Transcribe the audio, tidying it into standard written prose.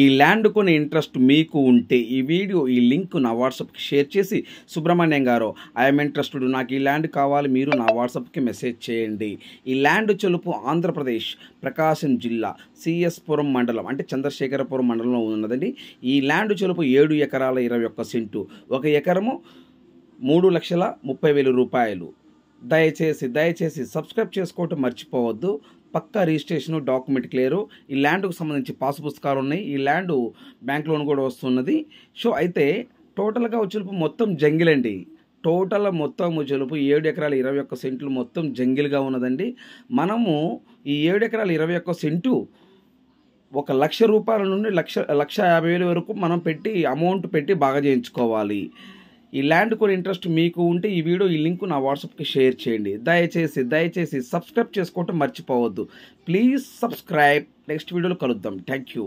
ఈ ల్యాండ్ కొనే ఇంట్రెస్ట్ మీకు ఉంటే ఈ లింక్ నా వాట్సాప్కి షేర్ చేసి, సుబ్రహ్మణ్యం గారు ఐఎమ్ ఇంట్రెస్టెడ్, నాకు ఈ ల్యాండ్ కావాలి, మీరు నా వాట్సాప్కి మెసేజ్ చేయండి. ఈ ల్యాండ్ చెలుపు ఆంధ్రప్రదేశ్ ప్రకాశం జిల్లా సిఎస్పురం మండలం అంటే చంద్రశేఖరపురం మండలంలో ఉన్నదండి. ఈ ల్యాండ్ చెలుపు 7 ఎకరాల 21 సెంటు, 1 ఎకరము 3,30,000 రూపాయలు. దయచేసి సబ్స్క్రైబ్ చేసుకోవటం మర్చిపోవద్దు. పక్కా రిజిస్ట్రేషను, డాక్యుమెంట్ క్లియరు. ఈ ల్యాండ్కు సంబంధించి పాసు పుస్తకాలు ఉన్నాయి. ఈ ల్యాండ్ బ్యాంక్ లోన్ కూడా వస్తున్నది. సో అయితే టోటల్గా వచ్చేలుపు మొత్తం జంగిల్ అండి. టోటల్ మొత్తం వచ్చేలుపు 7 ఎకరాల 21 సెంట్లు మొత్తం జంగిల్గా ఉన్నదండి. మనము ఈ 7 ఎకరాల 21 సెంటు 1,00,000 రూపాయల నుండి 1,50,000 వరకు మనం అమౌంట్ పెట్టి బాగా చేయించుకోవాలి. ఈ ల్యాండ్ కొని ఇంట్రెస్ట్ మీకు ఉంటే ఈ లింక్ నా వాట్సాప్కి షేర్ చేయండి. దయచేసి సబ్స్క్రైబ్ చేసుకోవటం మర్చిపోవద్దు. Please subscribe. నెక్స్ట్ వీడియోలో కలుద్దాం. Thank you.